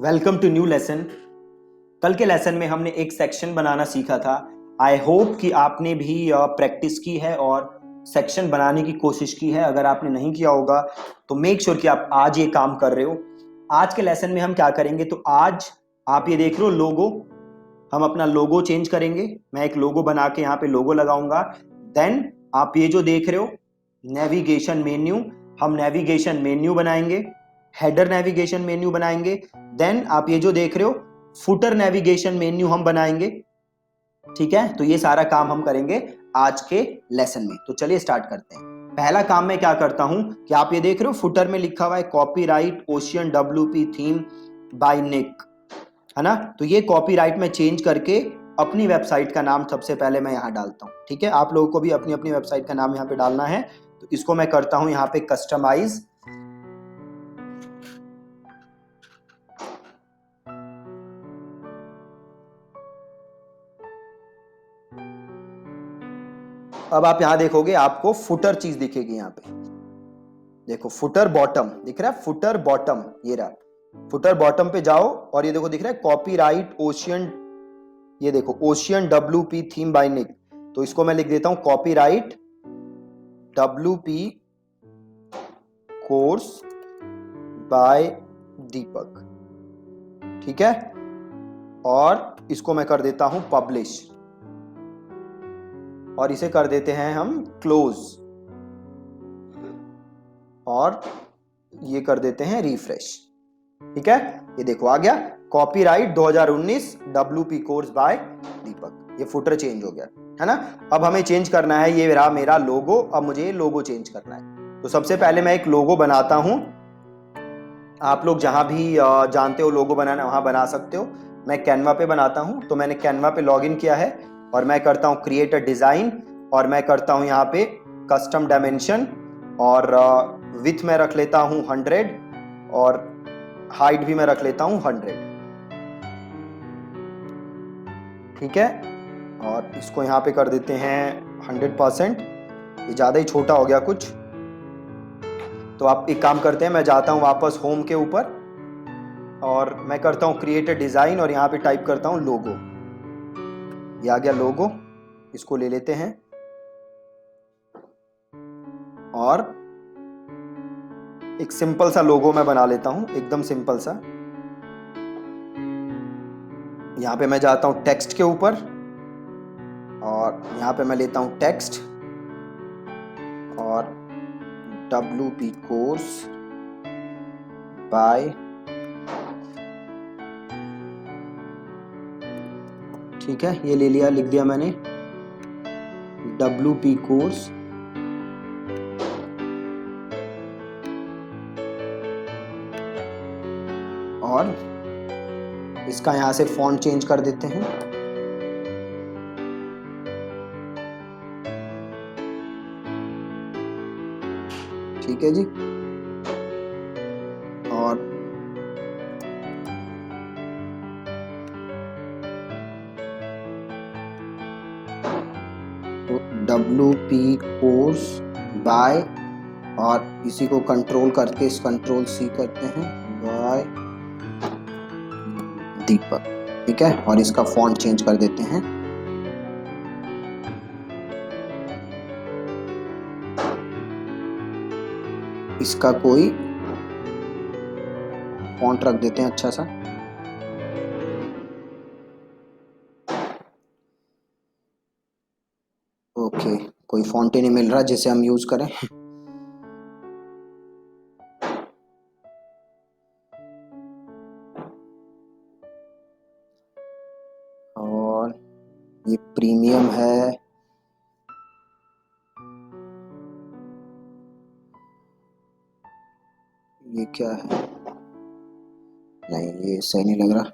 Welcome to new lesson. कल के lesson में हमने एक सेक्शन बनाना सीखा था। आई होप कि आपने भी प्रैक्टिस की है और सेक्शन बनाने की कोशिश की है। अगर आपने नहीं किया होगा तो मेक श्योर कि आप आज ये काम कर रहे हो। आज के लेसन में हम क्या करेंगे, तो आज आप ये देख रहे हो लोगो, हम अपना लोगो चेंज करेंगे। मैं एक लोगो बना के यहाँ पे लोगो लगाऊंगा। देन आप ये जो देख रहे हो नेविगेशन मेन्यू, हम नेविगेशन मेन्यू बनाएंगे, हेडर नेविगेशन मेन्यू बनाएंगे। देन आप ये जो देख रहे हो फुटर नेविगेशन मेन्यू हम बनाएंगे। ठीक है, तो ये सारा काम हम करेंगे आज के लेसन में। तो चलिए स्टार्ट करते हैं। पहला काम मैं क्या करता हूं कि आप ये देख रहे हो फुटर में लिखा हुआ है copyright ocean WP theme by Nick, है ना। तो ये कॉपीराइट में चेंज करके अपनी वेबसाइट का नाम सबसे पहले मैं यहाँ डालता हूँ। ठीक है, आप लोगों को भी अपनी अपनी वेबसाइट का नाम यहाँ पे डालना है। तो इसको मैं करता हूँ यहाँ पे कस्टमाइज। अब आप यहां देखोगे आपको फुटर चीज दिखेगी। यहाँ पे देखो फुटर बॉटम दिख रहा है, फुटर बॉटम ये रहा। फुटर बॉटम पे जाओ और ये देखो दिख रहा है कॉपीराइट ओशियन, ये देखो ओशियन WP थीम बाय निक। तो इसको मैं लिख देता हूं कॉपीराइट WP कोर्स बाय दीपक। ठीक है, और इसको मैं कर देता हूं पब्लिश और इसे कर देते हैं हम क्लोज और ये कर देते हैं रिफ्रेश। ठीक है, ये देखो आ गया कॉपीराइट 2019 WP कोर्स बाय दीपक। ये फुटर चेंज हो गया, है ना। अब हमें चेंज करना है, ये रहा मेरा लोगो। अब मुझे लोगो चेंज करना है। तो सबसे पहले मैं एक लोगो बनाता हूं। आप लोग जहां भी जानते हो लोगो बनाना वहां बना सकते हो। मैं कैनवा पे बनाता हूं। तो मैंने कैनवा पे लॉग इन किया है और मैं करता हूं क्रिएट अ डिजाइन और मैं करता हूं यहाँ पे कस्टम डायमेंशन और विथ में रख लेता हूं 100 और हाइट भी मैं रख लेता हूं 100। ठीक है, और इसको यहाँ पे कर देते हैं 100%। ये ज्यादा ही छोटा हो गया कुछ। तो आप एक काम करते हैं, मैं जाता हूं वापस होम के ऊपर और मैं करता हूं क्रिएट अ डिजाइन और यहाँ पे टाइप करता हूं लोगो। ये आ गया लोगो, इसको ले लेते हैं और एक सिंपल सा लोगो मैं बना लेता हूं, एकदम सिंपल सा। यहां पे मैं जाता हूं टेक्स्ट के ऊपर और यहां पे मैं लेता हूं टेक्स्ट और WP कोर्स बाय, ठीक है ये ले लिया, लिख दिया मैंने WP कोर्स और इसका यहां से फॉन्ट चेंज कर देते हैं। ठीक है जी, और तो WP कोर्स बाय और इसी को कंट्रोल करके इस कंट्रोल C करते हैं बाय दीपक। ठीक है, और इसका फॉन्ट चेंज कर देते हैं। इसका कोई फॉन्ट रख देते हैं अच्छा सा। ओके, कोई फॉन्ट ही नहीं मिल रहा जिसे हम यूज करें। और ये प्रीमियम है, ये क्या है, नहीं ये सही नहीं लग रहा।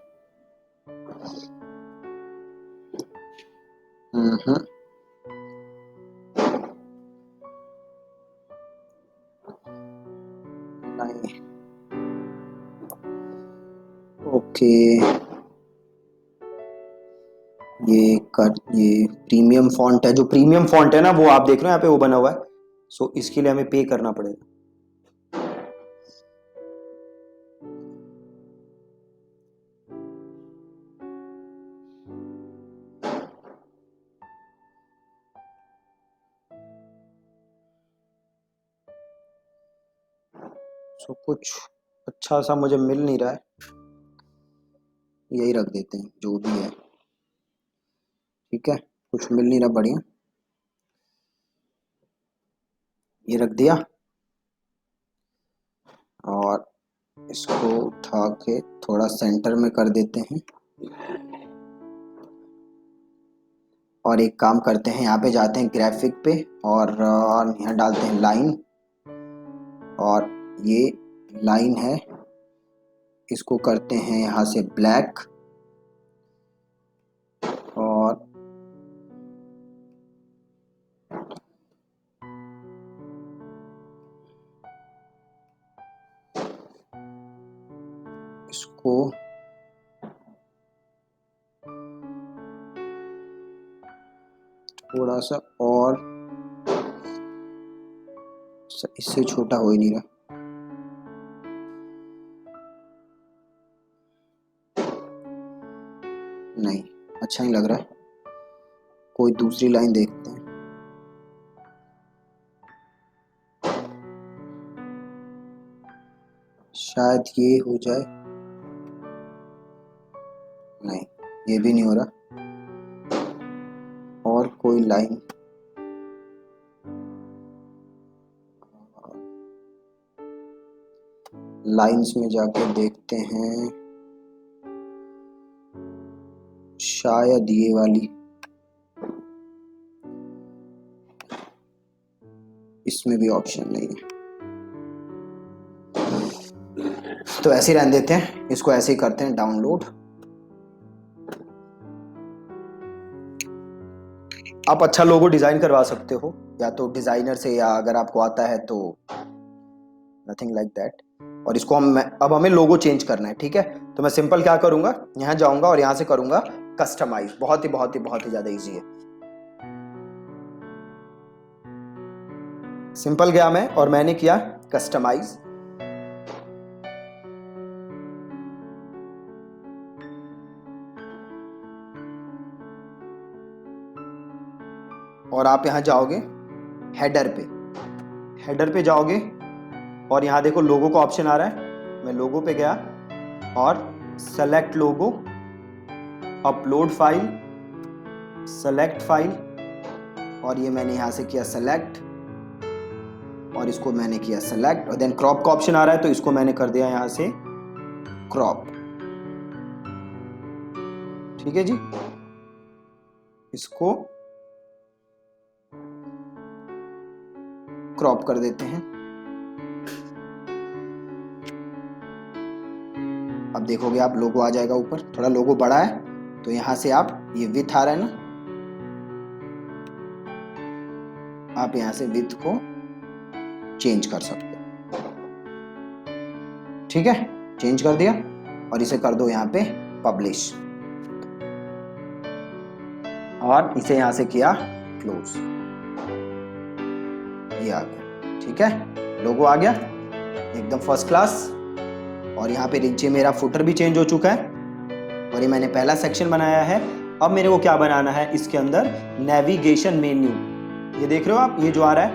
नहीं, ओके ये प्रीमियम फॉन्ट है। जो प्रीमियम फॉन्ट है ना वो आप देख रहे हो यहाँ पे वो बना हुआ है। सो इसके लिए हमें पे करना पड़ेगा। सो कुछ अच्छा सा मुझे मिल नहीं रहा है, यही रख देते हैं जो भी है, ठीक है। कुछ मिल नहीं रहा बढ़िया, ये रख दिया। और इसको उठा के थोड़ा सेंटर में कर देते हैं। और एक काम करते हैं, यहाँ पे जाते हैं ग्राफिक पे और यहाँ डालते हैं लाइन। और ये लाइन है, इसको करते हैं यहाँ से ब्लैक। और इसको थोड़ा सा और, इससे छोटा हो ही नहीं रहा, नहीं अच्छा नहीं लग रहा है, कोई दूसरी लाइन देखते हैं। शायद ये हो जाए, नहीं ये भी नहीं हो रहा। और कोई लाइन, लाइंस में जाके देखते हैं, शायद ये वाली, इसमें भी ऑप्शन नहीं है, तो ऐसे ही रहने देते हैं, इसको ऐसे ही करते हैं डाउनलोड। आप अच्छा लोगो डिजाइन करवा सकते हो, या तो डिजाइनर से, या अगर आपको आता है तो नथिंग लाइक दैट। और इसको अब हमें लोगो चेंज करना है, ठीक है। तो मैं सिंपल क्या करूंगा, यहाँ जाऊंगा और यहाँ से करूंगा कस्टमाइज। बहुत ही ज्यादा इजी है। सिंपल गया मैं और मैंने किया कस्टमाइज। और आप यहां जाओगे हेडर पे जाओगे और यहाँ देखो लोगो का ऑप्शन आ रहा है, मैं लोगो पे गया और सेलेक्ट लोगो, अपलोड फाइल, सेलेक्ट फाइल, और ये मैंने यहाँ से किया सेलेक्ट, और इसको मैंने किया सेलेक्ट, और देन क्रॉप का ऑप्शन आ रहा है तो इसको मैंने कर दिया यहाँ से क्रॉप, ठीक है जी। इसको क्रॉप कर देते हैं। अब देखोगे आप लोगो आ जाएगा ऊपर, थोड़ा लोगो बड़ा है तो यहां से आप, ये विथ आ रहा है ना, आप यहां से विथ को चेंज कर सकते हो, ठीक है। चेंज कर दिया और इसे कर दो यहां पे पब्लिश, और इसे यहां से किया क्लोज, ये आ गया, ठीक है। लोगो आ गया एकदम फर्स्ट क्लास। और यहाँ पे नीचे मेरा फुटर भी चेंज हो चुका है, और ये मैंने पहला सेक्शन बनाया है। अब मेरे को क्या बनाना है, इसके अंदर नेविगेशन मेन्यू, ये देख रहे हो आप, ये जो आ रहा है,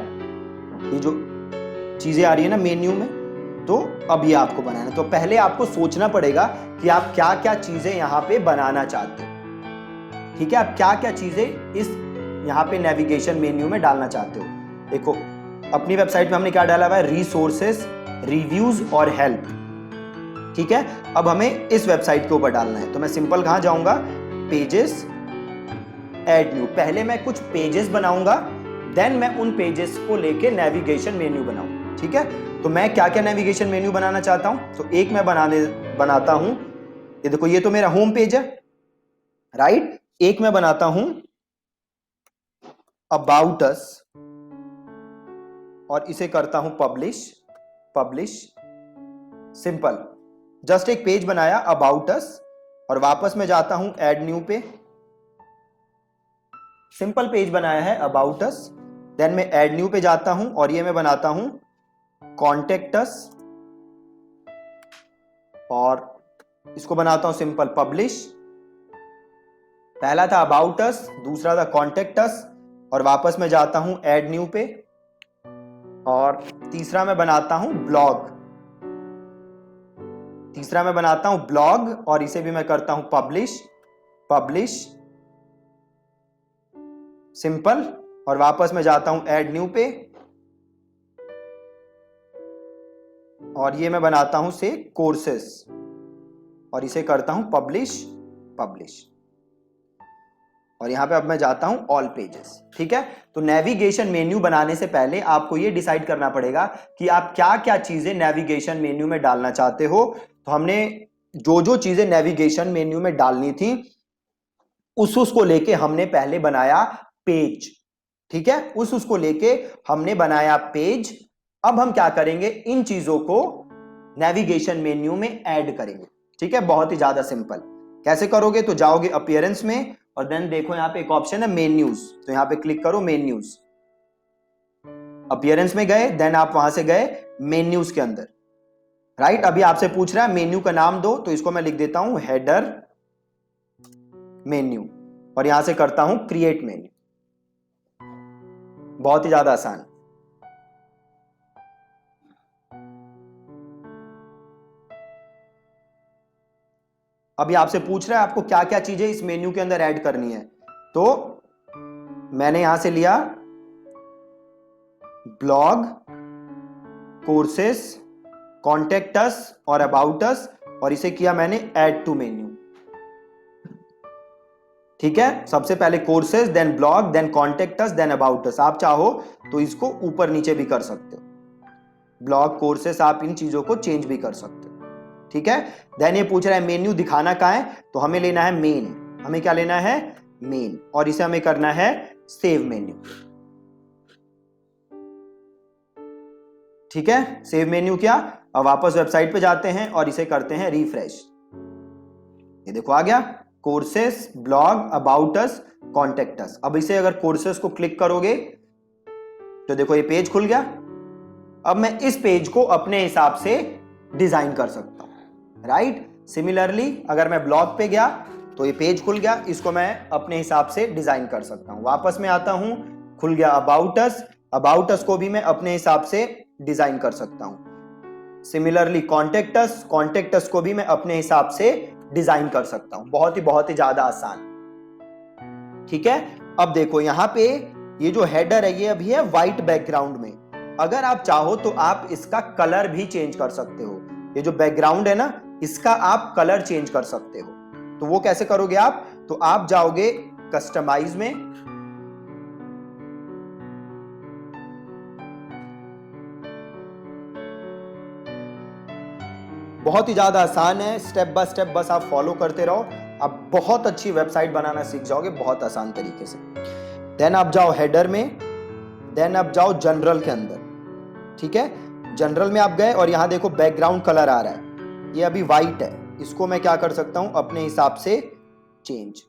ये जो चीजें आ रही है ना मेन्यू में, तो अब ये आपको बनाना है। तो पहले आपको सोचना पड़ेगा कि आप क्या क्या चीजें यहाँ पे बनाना चाहते हो, ठीक है। आप क्या क्या चीजें इस यहाँ पे नेविगेशन मेन्यू में डालना चाहते हो। देखो अपनी वेबसाइट में हमने क्या डाला हुआ है, रिसोर्सेस, रिव्यूज और हेल्प, ठीक है। अब हमें इस वेबसाइट के ऊपर डालना है, तो मैं सिंपल कहां जाऊंगा, पेजेस, ऐड न्यू। पहले मैं कुछ पेजेस बनाऊंगा, देन मैं उन पेजेस को लेके नेविगेशन मेन्यू बनाऊं, ठीक है। तो मैं क्या क्या नेविगेशन मेन्यू बनाना चाहता हूं, तो एक मैं बनाता हूं, ये देखो ये तो मेरा होम पेज है, राइट। एक मैं बनाता हूं अबाउट अस, और इसे करता हूं पब्लिश, सिंपल, जस्ट एक पेज बनाया अबाउट अस, और वापस मैं जाता हूं ऐड न्यू पे, सिंपल पेज बनाया है अबाउट अस, देन मैं ऐड न्यू पे जाता हूं और ये मैं बनाता हूं कॉन्टेक्ट अस, और इसको बनाता हूं सिंपल पब्लिश। पहला था अबाउट अस, दूसरा था कॉन्टेक्ट अस, और वापस मैं जाता हूं ऐड न्यू पे, और तीसरा मैं बनाता हूं ब्लॉग, तीसरा मैं बनाता हूं ब्लॉग और इसे भी मैं करता हूं पब्लिश सिंपल, और वापस मैं जाता हूं ऐड न्यू पे और ये मैं बनाता हूं से कोर्सेस और इसे करता हूं पब्लिश और यहां पे अब मैं जाता हूं ऑल पेजेस। ठीक है, तो नेविगेशन मेन्यू बनाने से पहले आपको ये डिसाइड करना पड़ेगा कि आप क्या क्या चीजें नेविगेशन मेन्यू में डालना चाहते हो। तो हमने जो जो चीजें नेविगेशन मेन्यू में डालनी थी उसको लेके हमने पहले बनाया पेज। ठीक है, उसको लेके हमने बनाया पेज। अब हम क्या करेंगे, इन चीजों को नेविगेशन मेन्यू में ऐड करेंगे। ठीक है, बहुत ही ज्यादा सिंपल। कैसे करोगे, तो जाओगे अपीयरेंस में और देन देखो यहां पे एक ऑप्शन है मेन्यूज, तो यहां पे क्लिक करो मेन्यूज। अपीयरेंस में गए, देन आप वहां से गए मेन्यूज के अंदर। राइट, अभी आपसे पूछ रहा है मेन्यू का नाम दो, तो इसको मैं लिख देता हूं हेडर मेन्यू और यहां से करता हूं क्रिएट मेन्यू। बहुत ही ज्यादा आसान। अभी आपसे पूछ रहा है आपको क्या क्या चीजें इस मेन्यू के अंदर ऐड करनी है, तो मैंने यहां से लिया ब्लॉग, कोर्सेस, कॉन्टेक्ट अस और अबाउट अस और इसे किया मैंने ऐड टू मेन्यू। ठीक है, सबसे पहले courses, then blog, then contact us, then about us. आप चाहो तो इसको ऊपर नीचे भी कर सकते हो, ब्लॉग कोर्सेस, आप इन चीजों को चेंज भी कर सकते हो। ठीक है, देन ये पूछ रहा है मेन्यू दिखाना कहां है, तो हमें लेना है मेन। हमें क्या लेना है, मेन, और इसे हमें करना है सेव मेन्यू। ठीक है, सेव मेन्यू किया। अब वापस वेबसाइट पे जाते हैं और इसे करते हैं रिफ्रेश। ये देखो आ गया courses, blog, about us, contact us. अब इसे अगर कोर्सेस को क्लिक करोगे तो देखो ये पेज खुल गया। अब मैं इस पेज को अपने हिसाब से डिजाइन कर सकता हूं। राइट, सिमिलरली अगर मैं ब्लॉग पे गया तो ये पेज खुल गया, इसको मैं अपने हिसाब से डिजाइन कर सकता हूं। वापस में आता हूं, खुल गया अबाउट अस, अबाउट अस को भी मैं अपने हिसाब से डिजाइन कर सकता हूं। सिमिलरली कॉन्टेक्ट अस को भी मैं अपने हिसाब से डिजाइन कर सकता हूं। बहुत ही ज्यादा आसान। ठीक है, अब देखो यहां पे ये जो हेडर है ये अभी है व्हाइट बैकग्राउंड में। अगर आप चाहो तो आप इसका कलर भी चेंज कर सकते हो। ये जो बैकग्राउंड है ना, इसका आप कलर चेंज कर सकते हो। तो वो कैसे करोगे आप, तो आप जाओगे कस्टमाइज में, बहुत ही ज्यादा आसान है, स्टेप बाय स्टेप बस आप फॉलो करते रहो, आप बहुत अच्छी वेबसाइट बनाना सीख जाओगे बहुत आसान तरीके से। देन आप जाओ हेडर में, देन आप जाओ जनरल के अंदर। ठीक है, जनरल में आप गए और यहां देखो बैकग्राउंड कलर आ रहा है, ये अभी व्हाइट है, इसको मैं क्या कर सकता हूं अपने हिसाब से चेंज।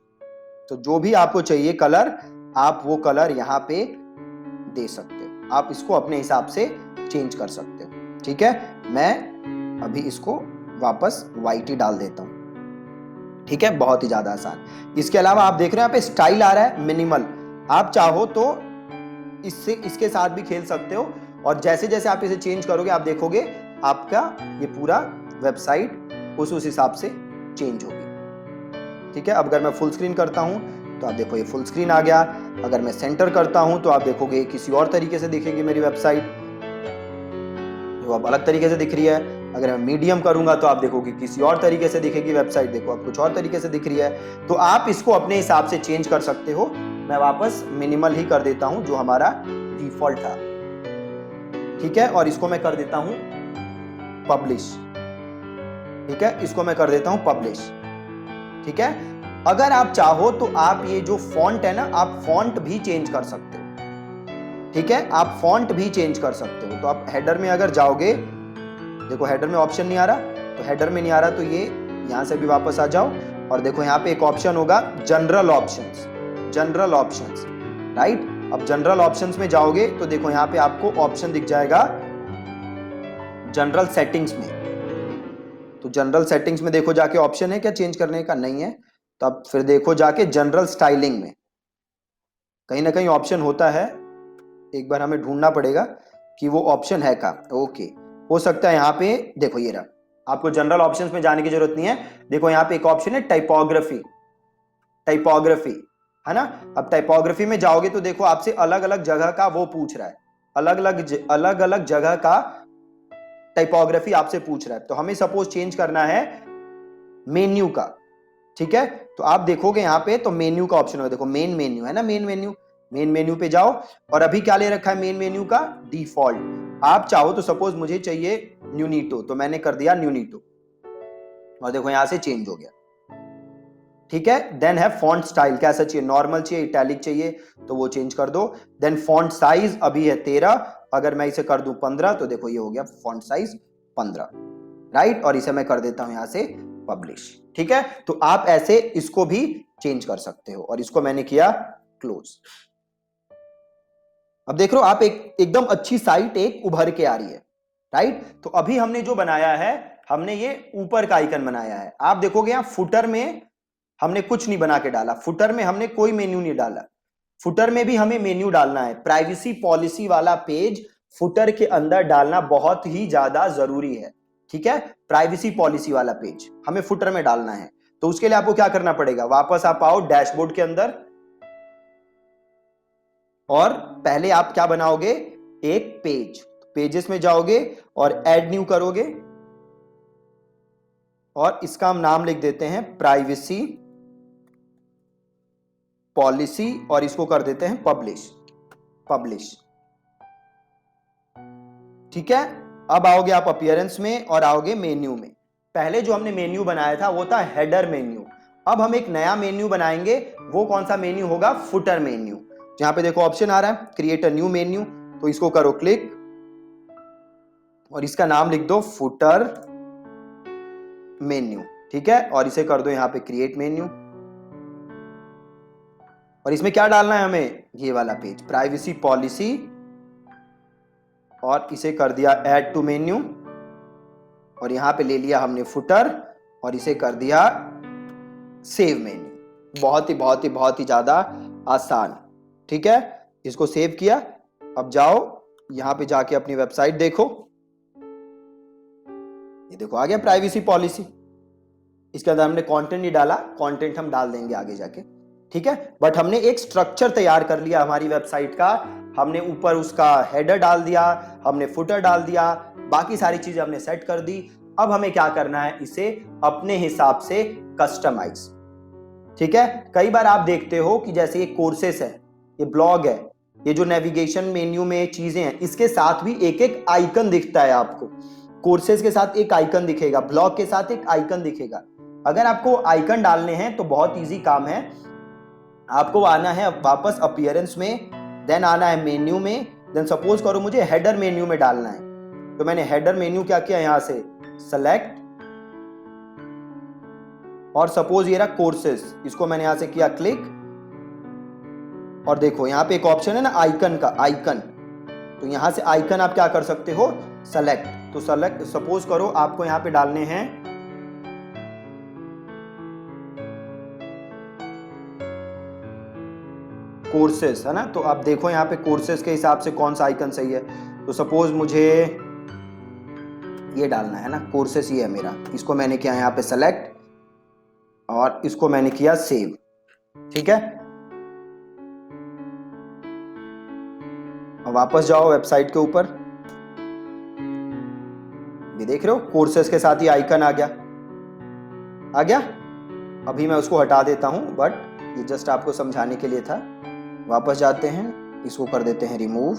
तो जो भी आपको चाहिए कलर, आप वो कलर यहां पे दे सकते हो, आप इसको अपने हिसाब से चेंज कर सकते हो। ठीक है, मैं अभी इसको वापस व्हाइट ही डाल देता हूं। ठीक है, बहुत ही ज्यादा आसान। इसके अलावा आप देख रहे हैं यहाँ पे स्टाइल आ रहा है मिनिमल, आप चाहो तो इससे इसके साथ भी खेल सकते हो और जैसे जैसे आप इसे चेंज करोगे आप देखोगे आपका ये पूरा वेबसाइट उस हिसाब से चेंज होगी। ठीक है, अब अगर मैं फुल स्क्रीन करता हूं तो आप देखो ये फुल स्क्रीन आ गया। अगर मैं सेंटर करता हूं तो आप देखोगे किसी और तरीके से दिखेगी मेरी वेबसाइट, जो अब अलग तरीके से दिख रही है। अगर मैं मीडियम करूंगा तो आप देखोगे किसी और तरीके से दिखेगी वेबसाइट, देखो अब कुछ और तरीके से दिख रही है। तो आप इसको अपने हिसाब से चेंज कर सकते हो। मैं वापस मिनिमल ही कर देता हूं जो हमारा डिफॉल्ट था। ठीक है, और इसको मैं कर देता हूं पब्लिश। ठीक है, इसको मैं कर देता हूं पब्लिश। ठीक है, अगर आप चाहो तो आप ये जो फॉन्ट है ना, आप फॉन्ट भी चेंज कर सकते हो। ठीक है, आप फॉन्ट भी चेंज कर सकते हो। तो आप हेडर में अगर जाओगे, देखो हेडर में ऑप्शन नहीं आ रहा, तो हेडर में नहीं आ रहा तो ये यहां से भी वापस आ जाओ और देखो यहां पे एक ऑप्शन होगा general options, general options. Right, अब जनरल ऑप्शंस में जाओगे तो देखो यहां पे आपको ऑप्शन दिख जाएगा जनरल सेटिंग्स में। तो जनरल सेटिंग्स में देखो जाके ऑप्शन है क्या चेंज करने का, नहीं है। तो अब फिर देखो जाके जनरल स्टाइलिंग में कहीं ना कहीं ऑप्शन होता है, एक बार हमें ढूंढना पड़ेगा कि वो ऑप्शन है का। ओके, हो सकता है यहाँ पे देखो ये रहा, आपको जनरल ऑप्शंस में जाने की जरूरत नहीं है। देखो यहाँ पे एक ऑप्शन है टाइपोग्राफी, टाइपोग्राफी है ना। अब टाइपोग्राफी में जाओगे तो देखो आपसे अलग अलग जगह का वो पूछ रहा है, अलग अलग जगह का टाइपोग्राफी आपसे पूछ रहा है। तो हमें सपोज चेंज करना है मेन्यू का, ठीक है। तो आप देखोगे यहाँ पे तो मेन्यू का ऑप्शन होगा, देखो मेन मेन्यू है ना, मेन मेन्यू पे जाओ और अभी क्या ले रखा है मेन मेन्यू का, डिफॉल्ट। आप चाहो तो सपोज मुझे चाहिए न्यूनीटो, तो मैंने कर दिया न्यूनीटो और देखो यहां से चेंज हो गया, ठीक है। देन है फॉन्ट स्टाइल, कैसा चाहिए, नॉर्मल चाहिए, इटैलिक चाहिए, तो वो चेंज कर दो। देन फॉन्ट साइज अभी है 13, अगर मैं इसे कर दूं 15 तो देखो ये हो गया फॉन्ट साइज 15, राइट। और इसे मैं कर देता हूं यहां से पब्लिश, ठीक है। तो आप ऐसे इसको भी चेंज कर सकते हो और इसको मैंने किया क्लोज। अब देख रहे हो आप एकदम अच्छी साइट एक उभर के आ रही है, राइट। तो अभी हमने जो बनाया है, हमने ये ऊपर का आइकन बनाया है। आप देखोगे यहां फुटर में हमने कुछ नहीं बना के डाला, फुटर में हमने कोई मेन्यू नहीं डाला। फुटर में भी हमें मेन्यू डालना है, प्राइवेसी पॉलिसी वाला पेज फुटर के अंदर डालना बहुत ही ज्यादा जरूरी है, ठीक है। प्राइवेसी पॉलिसी वाला पेज हमें फुटर में डालना है। तो उसके लिए आपको क्या करना पड़ेगा, वापस आप आओ डैशबोर्ड के अंदर और पहले आप क्या बनाओगे, एक पेज, पेजेस में जाओगे और ऐड न्यू करोगे और इसका हम नाम लिख देते हैं प्राइवेसी पॉलिसी और इसको कर देते हैं पब्लिश, ठीक है। अब आओगे आप अपीयरेंस में और आओगे मेन्यू में। पहले जो हमने मेन्यू बनाया था वो था हेडर मेन्यू, अब हम एक नया मेन्यू बनाएंगे। वो कौन सा मेन्यू होगा, फुटर मेन्यू। यहां पे देखो ऑप्शन आ रहा है क्रिएट अ न्यू मेन्यू, तो इसको करो क्लिक और इसका नाम लिख दो फुटर मेन्यू, ठीक है। और इसे कर दो यहां पे क्रिएट मेन्यू और इसमें क्या डालना है हमें, ये वाला पेज प्राइवेसी पॉलिसी और इसे कर दिया ऐड टू मेन्यू और यहां पे ले लिया हमने फुटर और इसे कर दिया सेव मेन्यू। बहुत ही ज्यादा आसान, ठीक है। इसको सेव किया। अब जाओ यहां पे जाके अपनी वेबसाइट देखो, ये देखो आ गया प्राइवेसी पॉलिसी। इसके अंदर हमने कंटेंट नहीं डाला, कंटेंट हम डाल देंगे आगे जाके, ठीक है। बट हमने एक स्ट्रक्चर तैयार कर लिया हमारी वेबसाइट का। हमने ऊपर उसका हेडर डाल दिया, हमने फुटर डाल दिया, बाकी सारी चीजें हमने सेट कर दी। अब हमें क्या करना है, इसे अपने हिसाब से कस्टमाइज, ठीक है। कई बार आप देखते हो कि जैसे ये कोर्सेस है, ये ब्लॉग है, ये जो नेविगेशन मेन्यू में चीजें हैं, इसके साथ भी एक एक आइकन दिखता है आपको। कोर्सेज के साथ एक आइकन दिखेगा, ब्लॉग के साथ एक आइकन दिखेगा। अगर आपको आइकन डालने हैं तो बहुत इजी काम है, आपको आना है वापस अपीयरेंस में, देन आना है मेन्यू में, देन सपोज करो मुझे हेडर मेन्यू में डालना है, तो मैंने हेडर मेन्यू क्या किया, यहां से सेलेक्ट और सपोज ये रहा कोर्सेज, इसको मैंने यहां से किया क्लिक और देखो यहां पे एक ऑप्शन है ना आइकन का, आइकन, तो यहां से आइकन आप क्या कर सकते हो, सेलेक्ट। तो सेलेक्ट सपोज करो आपको यहां पे डालने हैं कोर्सेस, है ना। तो आप देखो यहां पे कोर्सेस के हिसाब से कौन सा आइकन सही है। तो सपोज मुझे ये डालना है ना, कोर्सेस ये है मेरा, इसको मैंने किया यहां पे सेलेक्ट और इसको मैंने किया सेव, ठीक है। वापस जाओ वेबसाइट के ऊपर, ये देख रहे हो कोर्सेस के साथ ही आइकन आ गया। अभी मैं उसको हटा देता हूं, बट ये जस्ट आपको समझाने के लिए था। वापस जाते हैं, इसको कर देते हैं रिमूव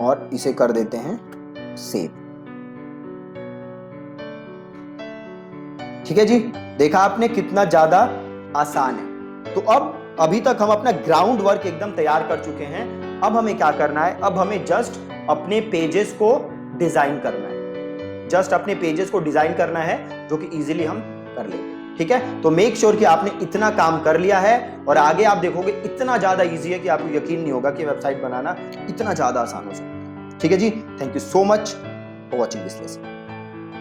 और इसे कर देते हैं सेव, ठीक है जी। देखा आपने कितना ज्यादा आसान है। तो अब अभी तक हम अपना ग्राउंड वर्क एकदम तैयार कर चुके हैं। अब हमें क्या करना है, अब हमें जस्ट अपने पेजेस को डिजाइन करना है, जस्ट अपने पेजेस को डिजाइन करना है, जो कि इजीली हम कर लेंगे, ठीक है। तो मेक श्योर कि आपने इतना काम कर लिया है और आगे आप देखोगे इतना ज्यादा इजी है कि आपको यकीन नहीं होगा कि वेबसाइट बनाना इतना ज्यादा आसान हो सकता है, ठीक है जी। Thank you so much for watching this lesson.